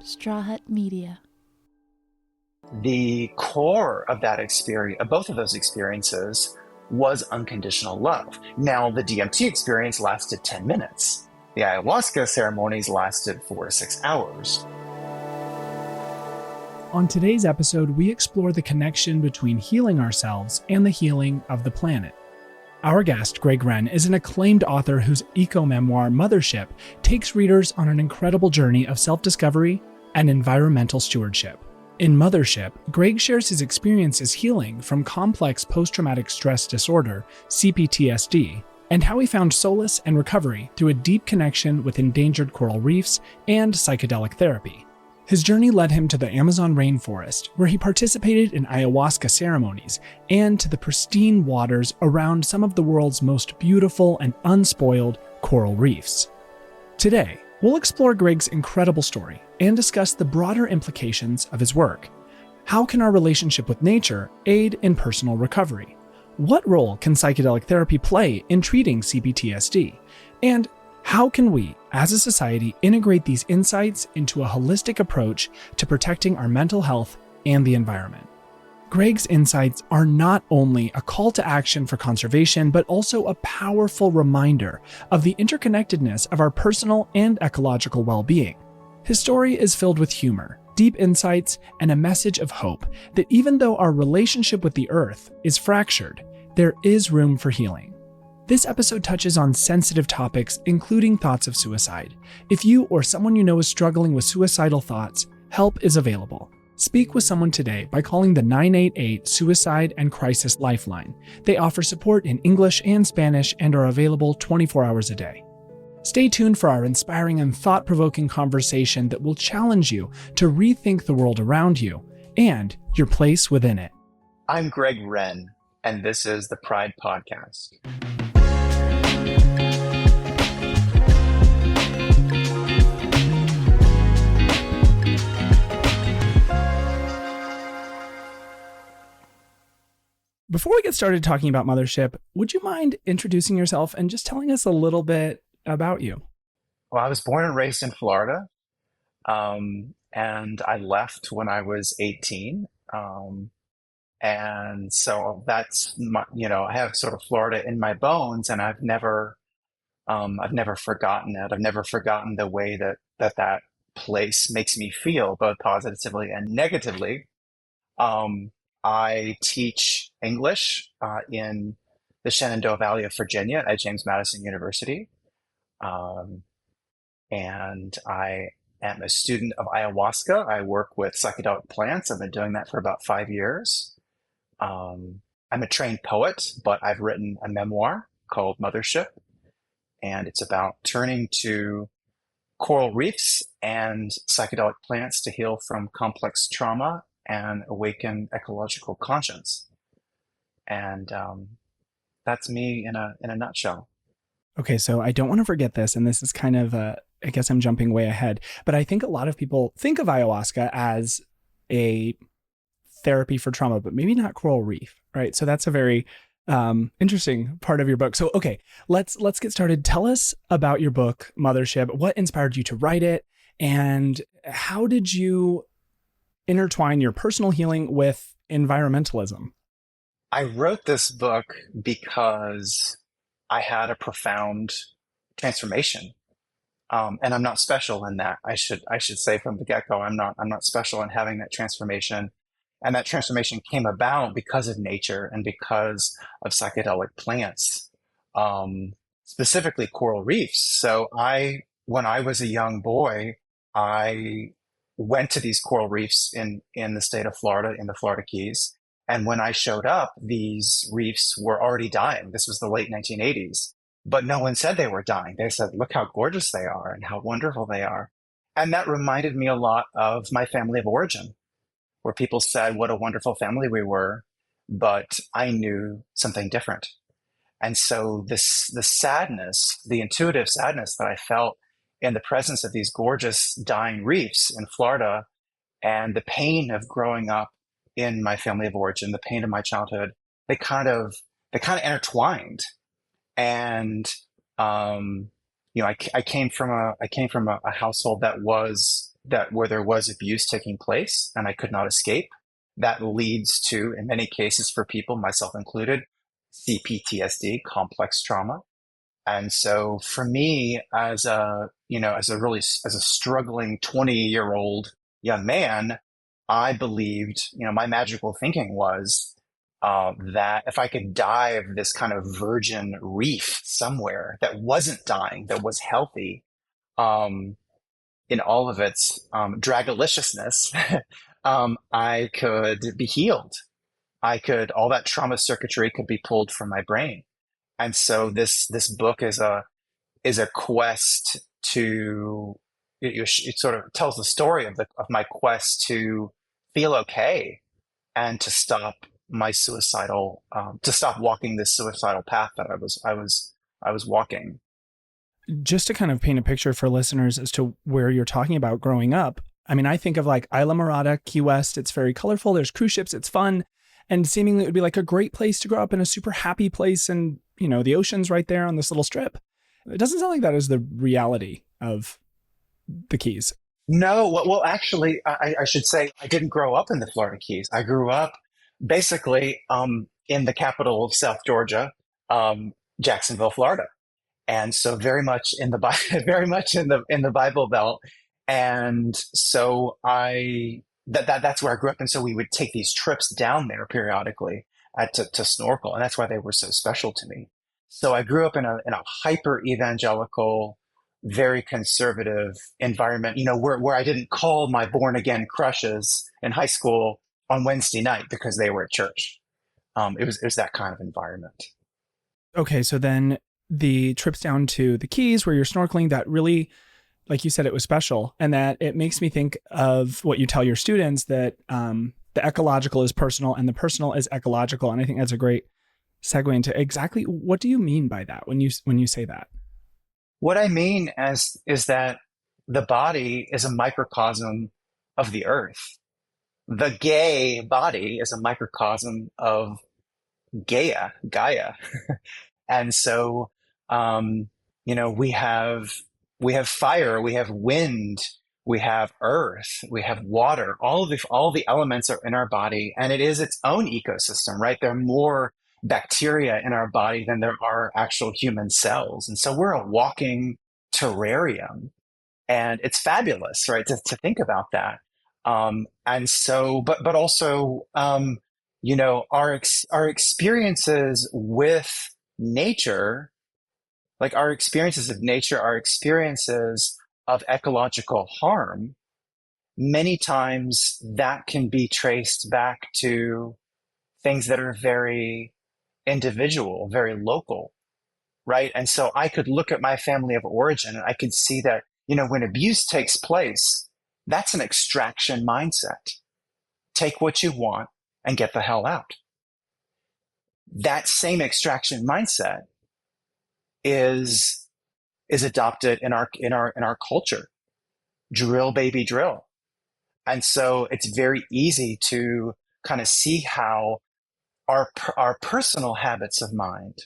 Straw Hut Media. The core of that experience, of both of those experiences, was unconditional love. Now, the DMT experience lasted 10 minutes. The ayahuasca ceremonies lasted 4 to 6 hours. On today's episode, we explore the connection between healing ourselves and the healing of the planet. Our guest, Wrenn, is an acclaimed author whose eco-memoir, Mothership, takes readers on an incredible journey of self-discovery and environmental stewardship. In Mothership, Greg shares his experiences healing from complex post-traumatic stress disorder, CPTSD, and how he found solace and recovery through a deep connection with endangered coral reefs and psychedelic therapy. His journey led him to the Amazon rainforest, where he participated in ayahuasca ceremonies, and to the pristine waters around some of the world's most beautiful and unspoiled coral reefs. Today, we'll explore Greg's incredible story and discuss the broader implications of his work. How can our relationship with nature aid in personal recovery? What role can psychedelic therapy play in treating CPTSD? And how can we, as a society, integrate these insights into a holistic approach to protecting our mental health and the environment? Greg's insights are not only a call to action for conservation, but also a powerful reminder of the interconnectedness of our personal and ecological well-being. His story is filled with humor, deep insights, and a message of hope that even though our relationship with the earth is fractured, there is room for healing. This episode touches on sensitive topics, including thoughts of suicide. If you or someone you know is struggling with suicidal thoughts, help is available. Speak with someone today by calling the 988 Suicide and Crisis Lifeline. They offer support in English and Spanish and are available 24 hours a day. Stay tuned for our inspiring and thought-provoking conversation that will challenge you to rethink the world around you and your place within it. I'm Wrenn, and this is the Pride Podcast. Before we get started talking about Mothership, would you mind introducing yourself and just telling us a little bit about you? Well, I was born and raised in Florida, and I left when I was 18. And so that's my, I have sort of Florida in my bones, and I've never forgotten it. I've never forgotten the way that place makes me feel, both positively and negatively. I teach English in the Shenandoah Valley of Virginia at James Madison University. And I am a student of ayahuasca. I work with psychedelic plants. I've been doing that for about 5 years. I'm a trained poet, but I've written a memoir called Mothership, and it's about turning to coral reefs and psychedelic plants to heal from complex trauma and awaken ecological conscience. And that's me in a nutshell. Okay, so I don't want to forget this, and this is kind of, I guess I'm jumping way ahead, but I think a lot of people think of ayahuasca as a therapy for trauma, but maybe not coral reef, right? So that's a very interesting part of your book. So, okay, let's get started. Tell us about your book, Mothership. What inspired you to write it, and how did you intertwine your personal healing with environmentalism? I wrote this book because I had a profound transformation. And I'm not special in that. I should say from the get-go, I'm not special in having that transformation. And that transformation came about because of nature and because of psychedelic plants, specifically coral reefs. So when I was a young boy, I went to these coral reefs in the state of Florida, in the Florida Keys. And when I showed up, these reefs were already dying. This was the late 1980s. But no one said they were dying. They said, look how gorgeous they are and how wonderful they are. And that reminded me a lot of my family of origin, where people said what a wonderful family we were, but I knew something different. And so the sadness, the intuitive sadness that I felt in the presence of these gorgeous dying reefs in Florida, and the pain of growing up in my family of origin, the pain of my childhood, they kind of intertwined. And I came from a household that was that where there was abuse taking place and I could not escape, that leads to, in many cases for people, myself included, CPTSD, complex trauma. And so for me, as a, as a struggling 20-year-old young man, I believed, my magical thinking was that if I could dive this kind of virgin reef somewhere that wasn't dying, that was healthy, um, in all of its dragaliciousness, I could be healed. All that trauma circuitry could be pulled from my brain. And so this book is a quest to, it sort of tells the story of my quest to feel okay and to stop my suicidal, to stop walking this suicidal path that I was walking. Just to kind of paint a picture for listeners as to where you're talking about growing up. I mean, I think of like Isla Morada, Key West. It's very colorful. There's cruise ships. It's fun. And seemingly it would be like a great place to grow up in, a super happy place. And, the ocean's right there on this little strip. It doesn't sound like that is the reality of the Keys. No, well, actually, I should say I didn't grow up in the Florida Keys. I grew up basically in the capital of South Georgia, Jacksonville, Florida. And so very much in the very much in the Bible Belt. And so that's where I grew up. And so we would take these trips down there periodically to snorkel, and that's why they were so special to me. So I grew up in a hyper evangelical, very conservative environment, where I didn't call my born again crushes in high school on Wednesday night because they were at church. It was that kind of environment. Okay, so then the trips down to the Keys where you're snorkeling, that really, like you said, it was special. And that it makes me think of what you tell your students, that the ecological is personal and the personal is ecological. And I think that's a great segue into exactly what do you mean by that when you say that? What I mean is that the body is a microcosm of the earth. The gay body is a microcosm of Gaia. And so, we have fire, we have wind, we have earth, we have water. All the elements are in our body, and it is its own ecosystem, right? There are more bacteria in our body than there are actual human cells, and so we're a walking terrarium, and it's fabulous, right? To think about that. And so, but also, our experiences with nature, like our experiences of nature, our experiences of ecological harm, many times that can be traced back to things that are very individual, very local, right? And so I could look at my family of origin and I could see that, when abuse takes place, that's an extraction mindset. Take what you want and get the hell out. That same extraction mindset is adopted in our culture. Drill, baby, drill. And so it's very easy to kind of see how our personal habits of mind,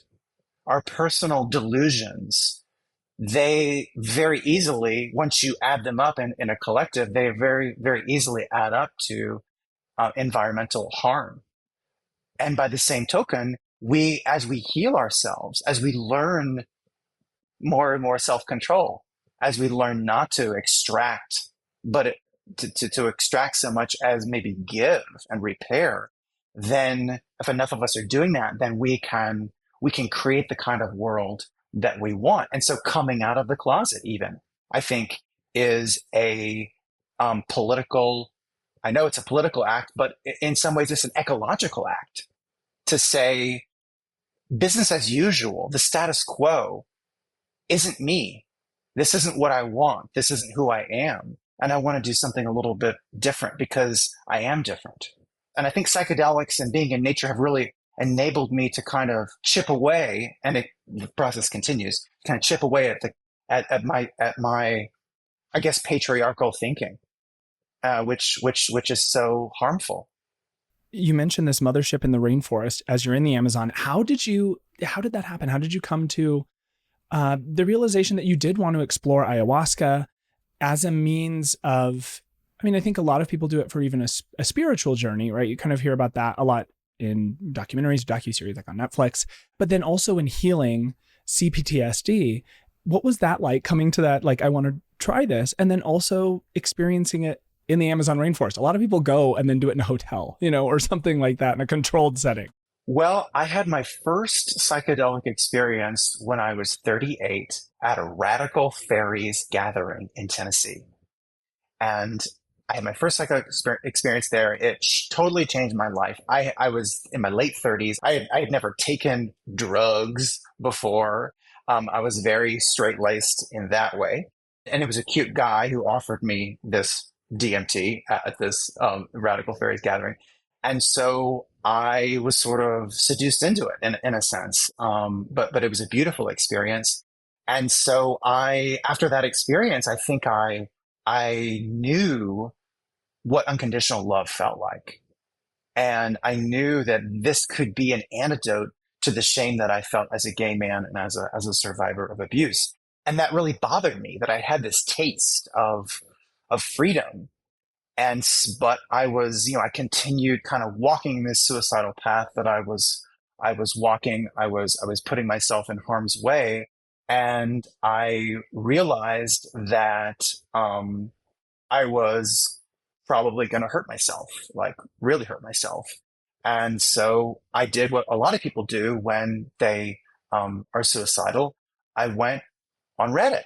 our personal delusions, they very easily, once you add them up in a collective, they very, very easily add up to environmental harm. And by the same token, as we heal ourselves, as we learn more and more self-control, as we learn not to extract, but to extract so much as maybe give and repair, then if enough of us are doing that, then we can create the kind of world that we want. And so coming out of the closet, even, I think, is a political, I know it's a political act, but in some ways it's an ecological act to say business as usual, the status quo isn't me. This isn't what I want. This isn't who I am. And I want to do something a little bit different because I am different. And I think psychedelics and being in nature have really enabled me to kind of chip away, and the process continues, kind of chip away at my I guess patriarchal thinking, which is so harmful. You mentioned this mothership in the rainforest as you're in the Amazon. How did that happen? How did you come to the realization that you did want to explore ayahuasca as a means of, I mean, I think a lot of people do it for even a spiritual journey, right? You kind of hear about that a lot in documentaries, docuseries like on Netflix, but then also in healing CPTSD. What was that like, coming to that, like, I want to try this, and then also experiencing it in the Amazon rainforest? A lot of people go and then do it in a hotel, or something like that in a controlled setting. Well, I had my first psychedelic experience when I was 38 at a Radical Fairies gathering in Tennessee. And I had my first psychedelic experience there. It totally changed my life. I was in my late 30s. I had never taken drugs before. I was very straight laced in that way. And it was a cute guy who offered me this DMT at this Radical Fairies gathering. And so I was sort of seduced into it in a sense. But it was a beautiful experience. And so after that experience, I think I knew what unconditional love felt like. And I knew that this could be an antidote to the shame that I felt as a gay man and as a survivor of abuse. And that really bothered me, that I had this taste of freedom. But I was, I continued kind of walking this suicidal path that I was walking. I was putting myself in harm's way. And I realized that I was probably going to hurt myself, like really hurt myself. And so I did what a lot of people do when they are suicidal. I went on Reddit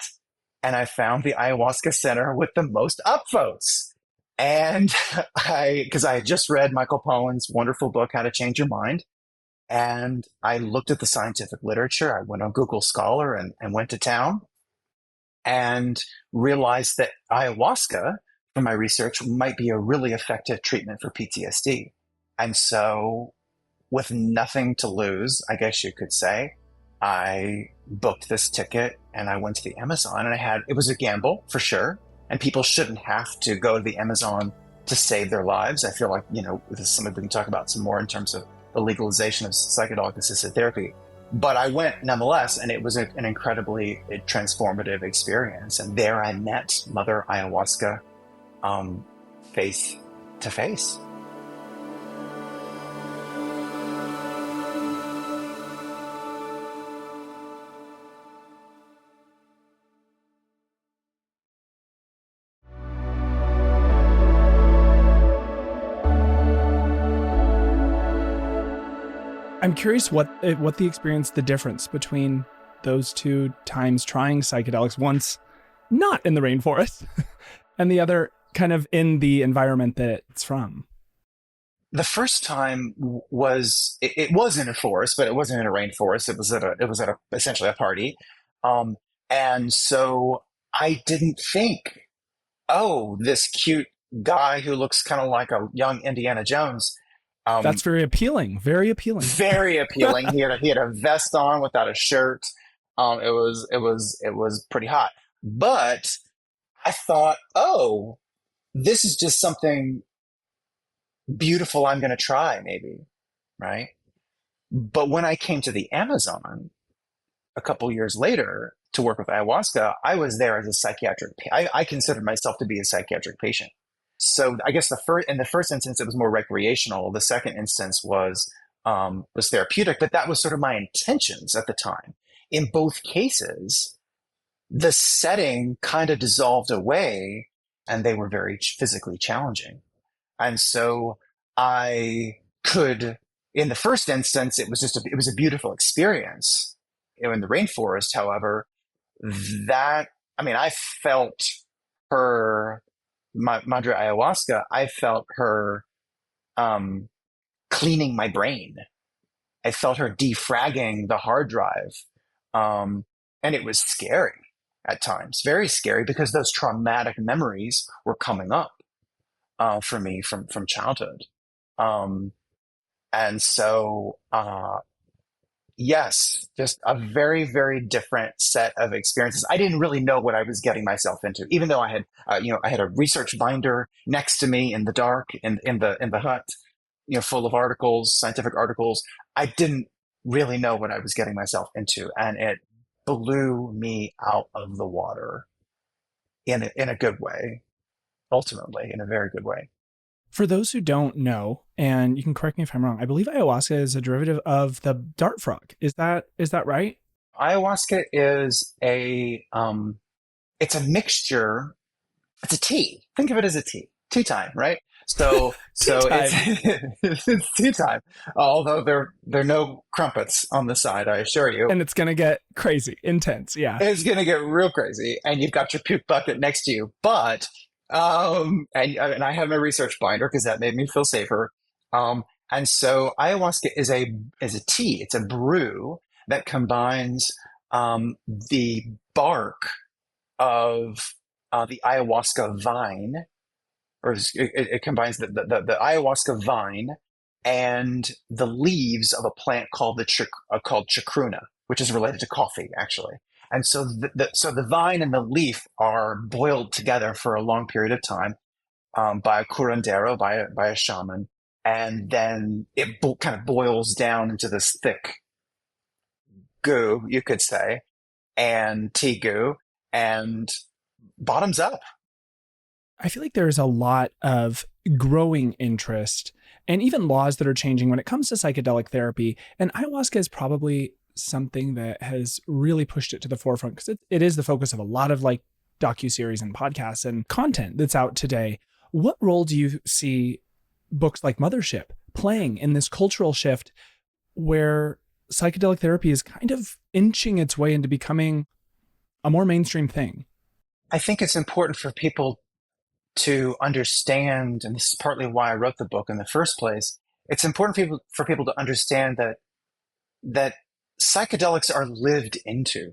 and I found the ayahuasca center with the most upvotes. And because I had just read Michael Pollan's wonderful book, How to Change Your Mind. And I looked at the scientific literature. I went on Google Scholar and went to town and realized that ayahuasca, from my research, might be a really effective treatment for PTSD. And so, with nothing to lose, I guess you could say, I booked this ticket and I went to the Amazon, and it was a gamble for sure. And people shouldn't have to go to the Amazon to save their lives. I feel like, this is something we can talk about some more in terms of the legalization of psychedelic-assisted therapy. But I went nonetheless, and it was an incredibly transformative experience. And there I met Mother Ayahuasca face to face. I'm curious what the difference between those two times trying psychedelics, once not in the rainforest and the other kind of in the environment that it's from. The first time was it was in a forest, but it wasn't in a rainforest. It was at essentially a party, and so I didn't think, oh, this cute guy who looks kind of like a young Indiana Jones. That's very appealing. Very appealing. Very appealing. He had a vest on without a shirt. It was pretty hot. But I thought, oh, this is just something beautiful I'm going to try, maybe, right? But when I came to the Amazon a couple years later to work with ayahuasca, I was there as a psychiatric. I considered myself to be a psychiatric patient. So I guess in the first instance, it was more recreational. The second instance was therapeutic, but that was sort of my intentions at the time. In both cases, the setting kind of dissolved away, and they were very physically challenging. And so I could, in the first instance, it was a beautiful experience. In the rainforest, however, I felt her. Madre Ayahuasca, I felt her cleaning my brain. I felt her defragging the hard drive. And it was scary at times, very scary, because those traumatic memories were coming up for me from childhood. And so, yes, just a very, very different set of experiences. I didn't really know what I was getting myself into, even though I had, I had a research binder next to me in the dark, in the hut, full of articles, scientific articles. I didn't really know what I was getting myself into, and it blew me out of the water. in a good way, ultimately, in a very good way. For those who don't know, and you can correct me if I'm wrong, I believe ayahuasca is a derivative of the dart frog. Is that right? Ayahuasca is it's a mixture. It's a tea. Think of it as a tea time, right? Tea So it's time. it's tea time. Although there are no crumpets on the side, I assure you. And it's gonna get crazy, intense. Yeah. It's gonna get real crazy, and you've got your puke bucket next to you. But and I have my research binder because that made me feel safer. And so ayahuasca is a tea. It's a brew that combines the bark of the ayahuasca vine, or it combines the ayahuasca vine and the leaves of a plant called chacruna, which is related to coffee, actually. And so the vine and the leaf are boiled together for a long period of time by a curandero, by a shaman, and then it kind of boils down into this thick goo, you could say, and tea goo, and bottoms up. I feel like there's a lot of growing interest and even laws that are changing when it comes to psychedelic therapy. And ayahuasca is probably something that has really pushed it to the forefront because it is the focus of a lot of like docuseries and podcasts and content that's out today. What role do you see books like Mothership playing in this cultural shift where psychedelic therapy is kind of inching its way into becoming a more mainstream thing? I think it's important for people to understand, and this is partly why I wrote the book in the first place. It's important for people to understand that psychedelics are lived into,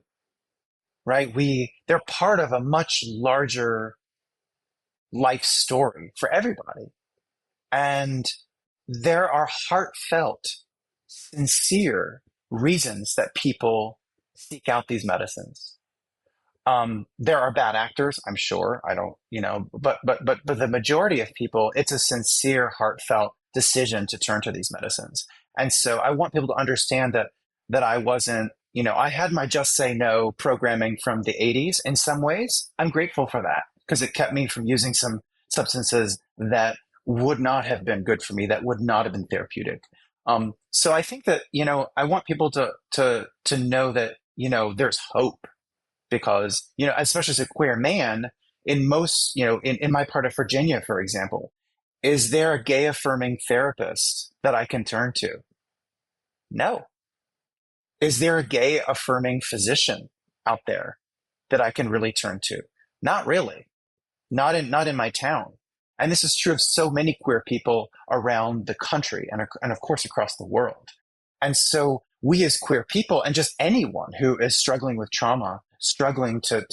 right? They're part of a much larger life story for everybody. And there are heartfelt, sincere reasons that people seek out these medicines. There are bad actors, I'm sure. I don't, but the majority of people, it's a sincere, heartfelt decision to turn to these medicines. And so I want people to understand that I wasn't, I had my just say no programming from the 80s in some ways. I'm grateful for that because it kept me from using some substances that would not have been good for me, that would not have been therapeutic. So I think that, I want people to know that, there's hope because, especially as a queer man, in most, in my part of Virginia, for example, is there a gay affirming therapist that I can turn to? No. Is there a gay affirming physician out there that I can really turn to? Not really. Not in my town. And this is true of so many queer people around the country and of course across the world. And so we as queer people and just anyone who is struggling with trauma, struggling to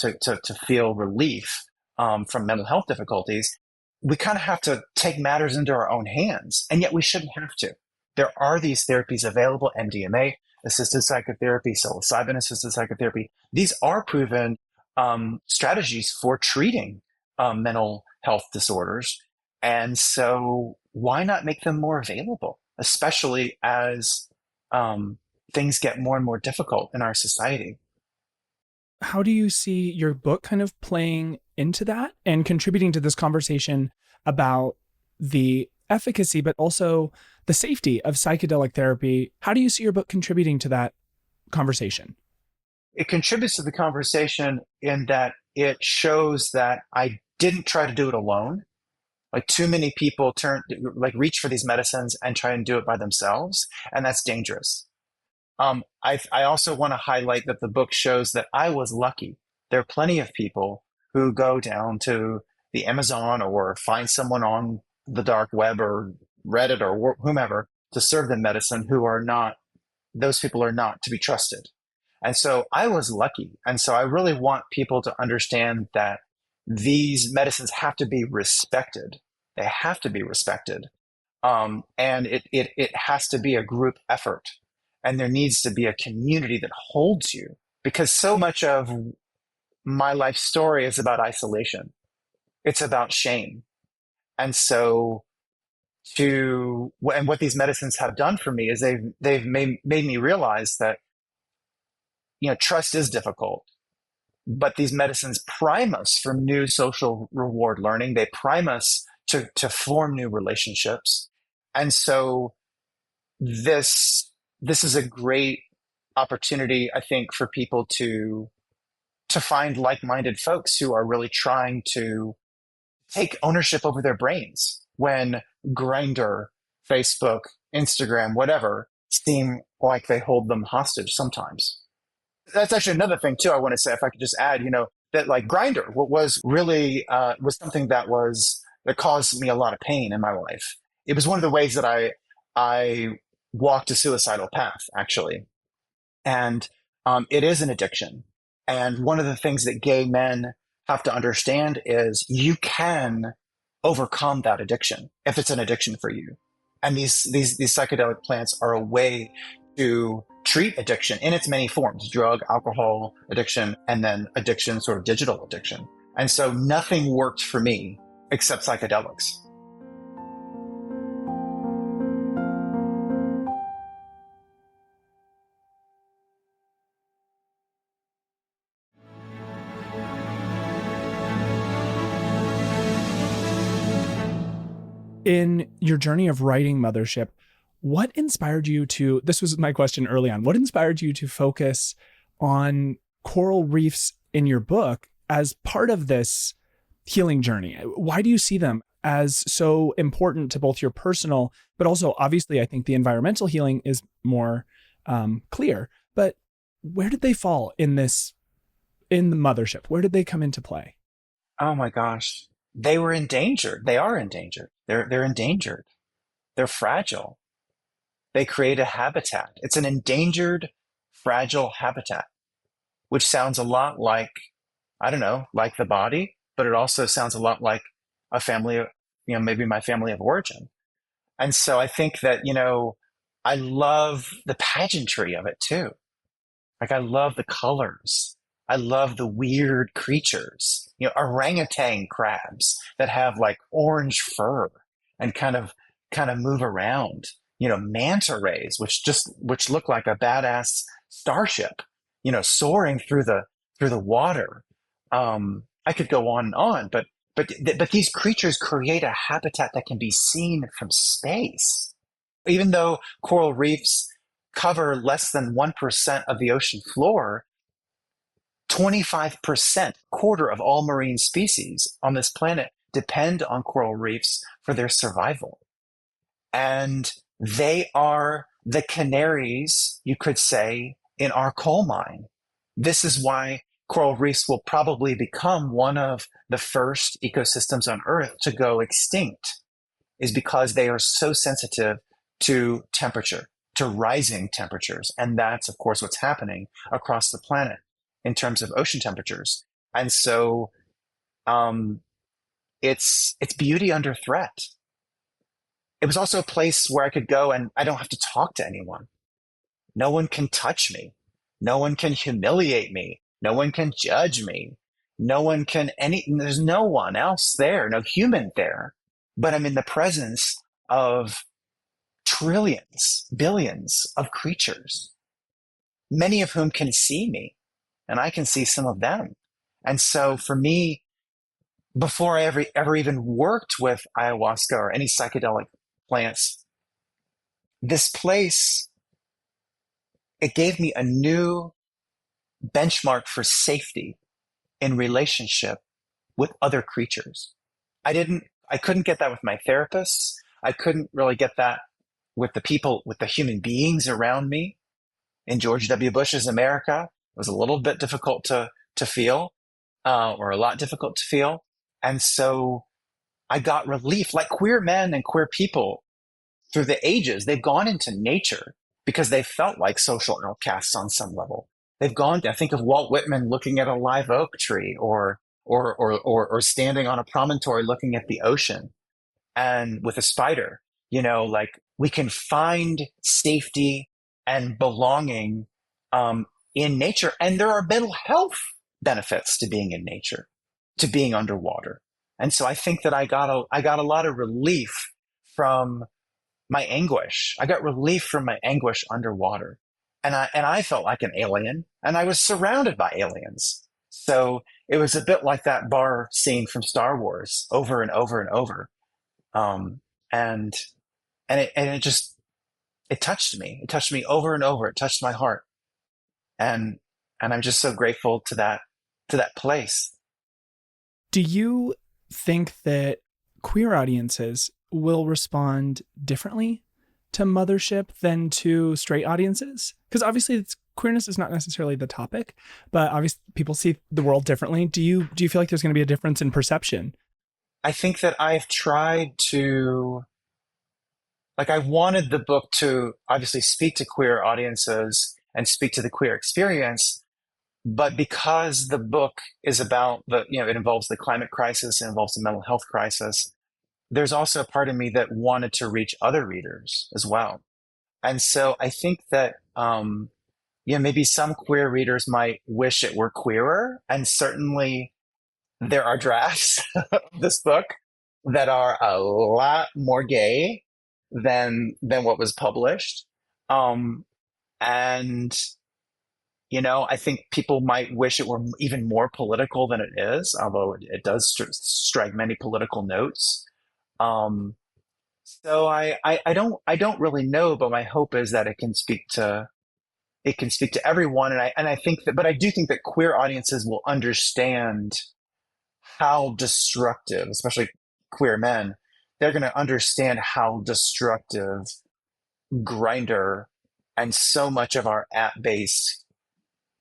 feel relief from mental health difficulties, we kind of have to take matters into our own hands. And yet we shouldn't have to. There are these therapies available, MDMA, assisted psychotherapy, psilocybin assisted psychotherapy. These are proven strategies for treating mental health disorders. And so why not make them more available, especially as things get more and more difficult in our society? How do you see your book kind of playing into that and contributing to this conversation about the efficacy, but also the safety of psychedelic therapy? How do you see your book contributing to that conversation? It contributes to the conversation in that it shows that I didn't try to do it alone. Like too many people reach for these medicines and try and do it by themselves, and that's dangerous. I also want to highlight that the book shows that I was lucky. There are plenty of people who go down to the Amazon or find someone on the dark web or Reddit or whomever to serve them medicine those people are not to be trusted. And so I was lucky. And so I really want people to understand that these medicines have to be respected. They have to be respected. And it has to be a group effort. And there needs to be a community that holds you because so much of my life story is about isolation. It's about shame. And so and what these medicines have done for me is they've made me realize that, trust is difficult. but these medicines prime us for new social reward learning. They prime us to form new relationships. And so this is a great opportunity, I think, for people to find like-minded folks who are really trying to take ownership over their brains when Grindr, Facebook, Instagram, whatever, seem like they hold them hostage sometimes. That's actually another thing too. I want to say, if I could just add, that like Grindr, what was really was something that caused me a lot of pain in my life. It was one of the ways that I walked a suicidal path, actually, and it is an addiction. And one of the things that gay men have to understand is you can overcome that addiction if it's an addiction for you. And these psychedelic plants are a way to treat addiction in its many forms: drug, alcohol addiction, and then addiction, sort of digital addiction. And so nothing worked for me except psychedelics. In your journey of writing Mothership, what inspired you to, this was my question early on, what inspired you to focus on coral reefs in your book as part of this healing journey? Why do you see them as so important to both your personal, but also obviously I think the environmental healing is more clear, but where did they fall in the Mothership? Where did they come into play? Oh my gosh. They were endangered. They are endangered. They're endangered. They're fragile. They create a habitat. It's an endangered, fragile habitat, which sounds a lot like, I don't know, like the body, but it also sounds a lot like a family, maybe my family of origin. And so I think that, I love the pageantry of it too. Like I love the colors. I love the weird creatures, orangutan crabs that have like orange fur and kind of move around, manta rays, which look like a badass starship, soaring through the water. I could go on and on, but these creatures create a habitat that can be seen from space. Even though coral reefs cover less than 1% of the ocean floor, 25%, quarter of all marine species on this planet depend on coral reefs for their survival. And they are the canaries, you could say, in our coal mine. This is why coral reefs will probably become one of the first ecosystems on Earth to go extinct, is because they are so sensitive to temperature, to rising temperatures. And that's, of course, what's happening across the planet in terms of ocean temperatures. And so it's beauty under threat. It was also a place where I could go and I don't have to talk to anyone. No one can touch me. No one can humiliate me. No one can judge me. There's no one else there, no human there. But I'm in the presence of trillions, billions of creatures, many of whom can see me, and I can see some of them. And so for me, before I ever even worked with ayahuasca or any psychedelic plants, this place, it gave me a new benchmark for safety in relationship with other creatures. I couldn't get that with my therapists. I couldn't really get that with the people, with the human beings around me. In George W. Bush's America, it was a little bit difficult to feel, or a lot difficult to feel. And so I got relief. Like queer men and queer people through the ages, they've gone into nature because they felt like social outcasts on some level. They've gone, I think of Walt Whitman looking at a live oak tree or standing on a promontory looking at the ocean and with a spider, like we can find safety and belonging in nature. And there are mental health benefits to being in nature, to being underwater. And so I think that I got a lot of relief from my anguish. I got relief from my anguish underwater. And I felt like an alien, and I was surrounded by aliens. So it was a bit like that bar scene from Star Wars, over and over and over. Um, and and it just, it touched me. It touched me over and over. It touched my heart. And I'm just so grateful to that place. Do you think that queer audiences will respond differently to Mothership than to straight audiences? Because obviously queerness is not necessarily the topic, but obviously people see the world differently. Do you feel like there's going to be a difference in perception? I think that I've tried to, like, I wanted the book to obviously speak to queer audiences and speak to the queer experience. But because the book is about it involves the climate crisis, it involves the mental health crisis, there's also a part of me that wanted to reach other readers as well. And so I think that, maybe some queer readers might wish it were queerer. And certainly there are drafts of this book that are a lot more gay than what was published. And I think people might wish it were even more political than it is, although it does strike many political notes. Um, so I don't really know, but my hope is that it can speak to everyone, and I think that, but I do think that queer audiences will understand how destructive, especially queer men, they're going to understand how destructive Grinder and so much of our app-based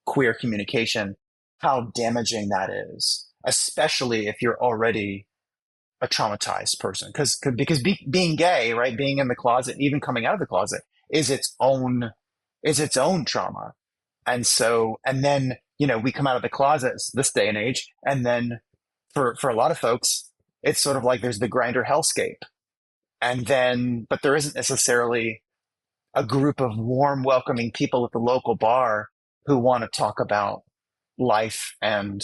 queer communication, how damaging that is, especially if you're already a traumatized person. Because being gay, right, being in the closet, even coming out of the closet, is its own trauma. And so, and then we come out of the closets this day and age, and then for a lot of folks, it's sort of like there's the Grinder hellscape, and then but there isn't necessarily a group of warm, welcoming people at the local bar who want to talk about life and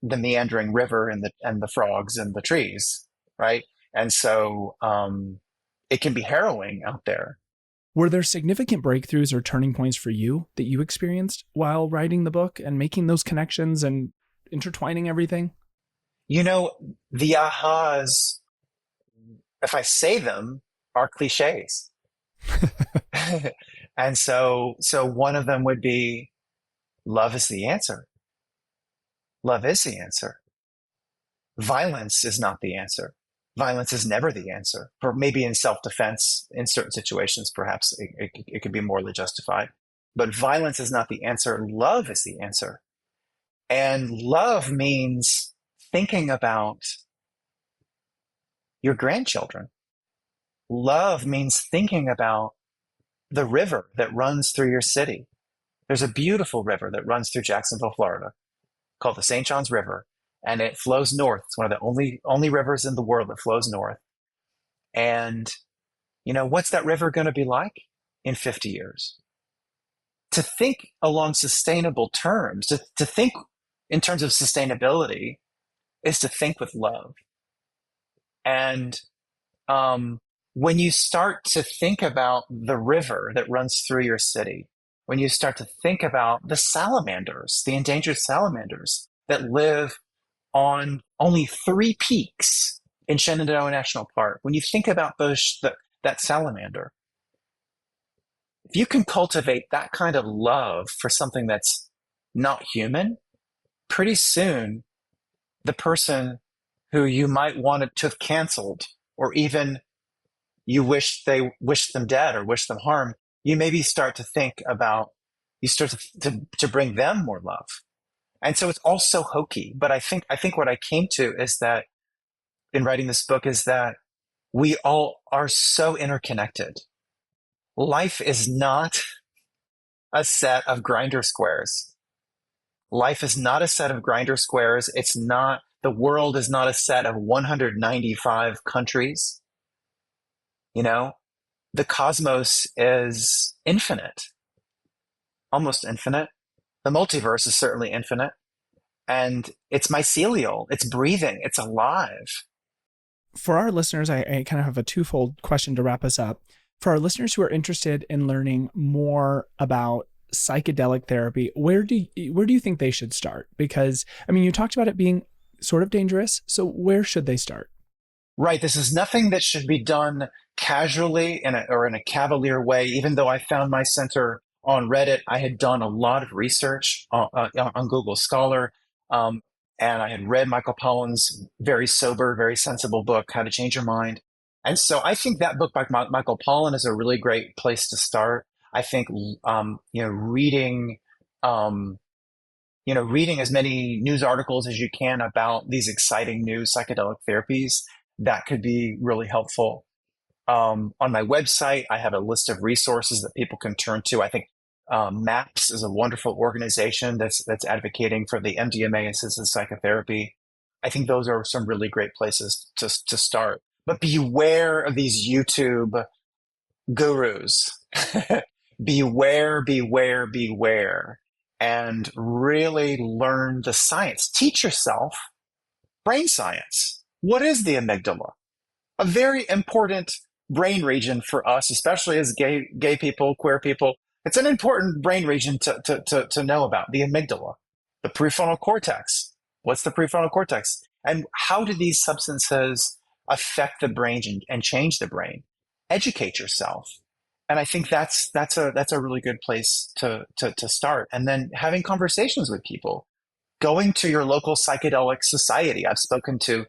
the meandering river and the frogs and the trees, right? And so it can be harrowing out there. Were there significant breakthroughs or turning points for you that you experienced while writing the book and making those connections and intertwining everything? The ahas, if I say them, are cliches. And so one of them would be, love is the answer. Love is the answer. Violence is not the answer. Violence is never the answer. Or maybe in self-defense, in certain situations, perhaps it could be morally justified. But violence is not the answer. Love is the answer. And love means thinking about your grandchildren. Love means thinking about the river that runs through your city. There's a beautiful river that runs through Jacksonville, Florida, called the St. Johns River, and it flows north. It's one of the only rivers in the world that flows north. And what's that river going to be like in 50 years? To think along sustainable terms, to think in terms of sustainability, is to think with love. And when you start to think about the river that runs through your city, when you start to think about the salamanders, the endangered salamanders that live on only 3 peaks in Shenandoah National Park, when you think about that salamander, if you can cultivate that kind of love for something that's not human, pretty soon the person who you might want to have canceled, or even you wish them dead or wish them harm, you maybe start to think about, you start to bring them more love. And so it's all so hokey. But I think what I came to is that in writing this book is that we all are so interconnected. Life is not a set of grinder squares. Life is not a set of grinder squares. The world is not a set of 195 countries. The cosmos is infinite, almost infinite. The multiverse is certainly infinite. And it's mycelial, it's breathing, it's alive. For our listeners, I kind of have a twofold question to wrap us up. For our listeners who are interested in learning more about psychedelic therapy, where do you think they should start? Because, I mean, you talked about it being sort of dangerous. So where should they start? Right. This is nothing that should be done casually or in a cavalier way. Even though I found my center on Reddit, I had done a lot of research on Google Scholar. Um, and I had read Michael Pollan's very sober, very sensible book, How to Change Your Mind. And so I think that book by Michael Pollan is a really great place to start. I think, reading, reading as many news articles as you can about these exciting new psychedelic therapies, that could be really helpful. On my website, I have a list of resources that people can turn to. I think MAPS is a wonderful organization that's advocating for the MDMA-assisted psychotherapy. I think those are some really great places to start. But beware of these YouTube gurus. Beware, beware, beware, and really learn the science. Teach yourself brain science. What is the amygdala? A very important brain region for us, especially as gay people, queer people. It's an important brain region to know about, the amygdala, the prefrontal cortex. What's the prefrontal cortex? And how do these substances affect the brain and change the brain? Educate yourself. And I think that's a really good place to start. And then having conversations with people, going to your local psychedelic society. I've spoken to,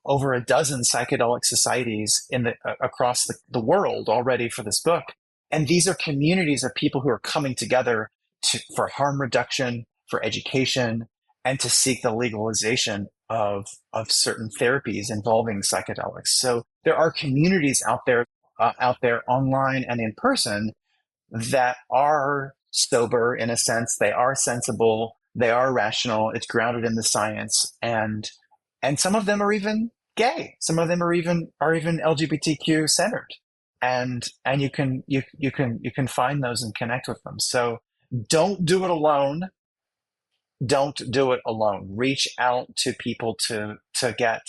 over a dozen psychedelic societies across the world already for this book. And these are communities of people who are coming together for harm reduction, for education, and to seek the legalization of certain therapies involving psychedelics. So there are communities out there online and in person that are sober in a sense. They are sensible. They are rational. It's grounded in the science, and some of them are even gay. Some of them are even LGBTQ centered, and you can find those and connect with them. So don't do it alone. Don't do it alone. Reach out to people to get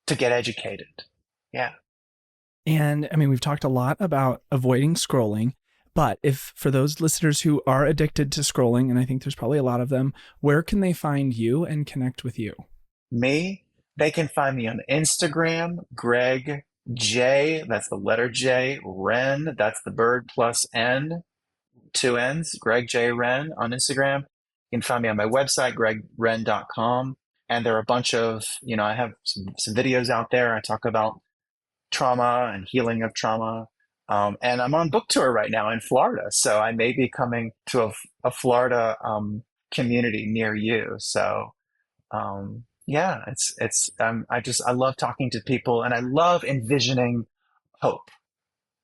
educated. Yeah. And I mean, we've talked a lot about avoiding scrolling, but if for those listeners who are addicted to scrolling, and I think there's probably a lot of them, where can they find you and connect with you? Me? They can find me on Instagram, Greg J, that's the letter J, Wrenn, that's the bird plus N, 2 N's, Greg J Wrenn on Instagram. You can find me on my website, gregwrenn.com. And there are a bunch of, I have some videos out there. I talk about trauma and healing of trauma. And I'm on book tour right now in Florida. So I may be coming to a Florida community near you. So yeah, I love talking to people, and I love envisioning hope.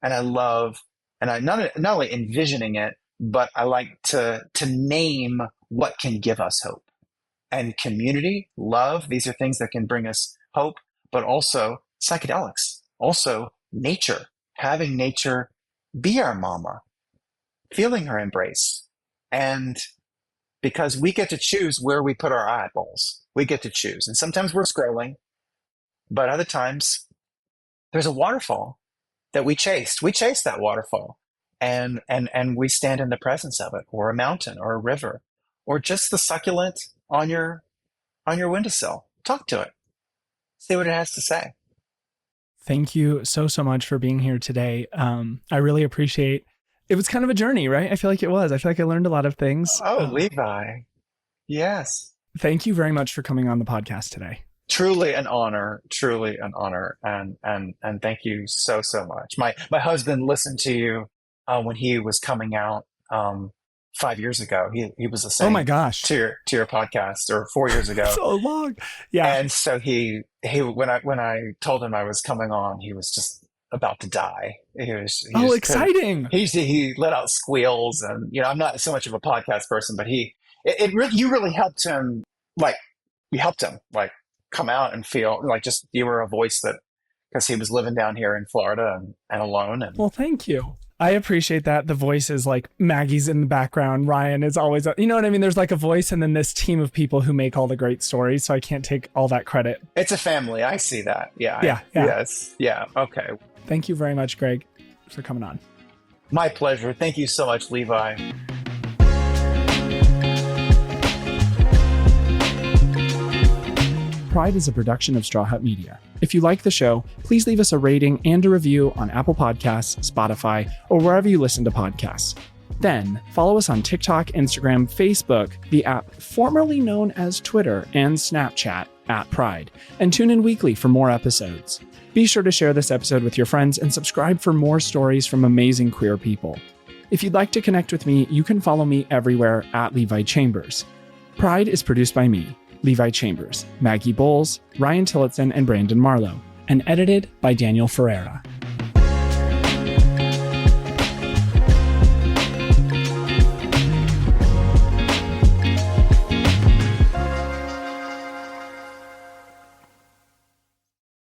And I not only envisioning it, but I like to name what can give us hope. And community, love, these are things that can bring us hope, but also psychedelics, also nature, having nature be our mama, feeling her embrace. And because we get to choose where we put our eyeballs, we get to choose. And sometimes we're scrolling, but other times there's a waterfall that we chased. We chased that waterfall, and we stand in the presence of it, or a mountain, or a river, or just the succulent on your windowsill. Talk to it. See what it has to say. Thank you so much for being here today. I really appreciate. It was kind of a journey, right? I feel like it was. I feel like I learned a lot of things. Oh, Levi. Yes. Thank you very much for coming on the podcast today. Truly an honor, and thank you so much. My husband listened to you when he was coming out 5 years ago. He was listening. Oh my gosh. To your podcast, or 4 years ago. So long. Yeah. And so he when I told him I was coming on, he was just about to die. He exciting. He let out squeals, and I'm not so much of a podcast person, but you really helped him. You helped him come out and feel like just you were a voice, that because he was living down here in Florida and alone. And well, thank you. I appreciate that. The voice is like Maggie's in the background. Ryan is always, you know what I mean? There's like a voice, and then this team of people who make all the great stories. So I can't take all that credit. It's a family. I see that. Yeah. Yeah. Yes. Yeah. Okay. Thank you very much, Greg, for coming on. My pleasure. Thank you so much, Levi. Pride is a production of Straw Hut Media. If you like the show, please leave us a rating and a review on Apple Podcasts, Spotify, or wherever you listen to podcasts. Then, follow us on TikTok, Instagram, Facebook, the app formerly known as Twitter, and Snapchat @Pride, and tune in weekly for more episodes. Be sure to share this episode with your friends and subscribe for more stories from amazing queer people. If you'd like to connect with me, you can follow me everywhere @Levi Chambers. Pride is produced by me, Levi Chambers, Maggie Bowles, Ryan Tillotson, and Brandon Marlowe, and edited by Daniel Ferreira.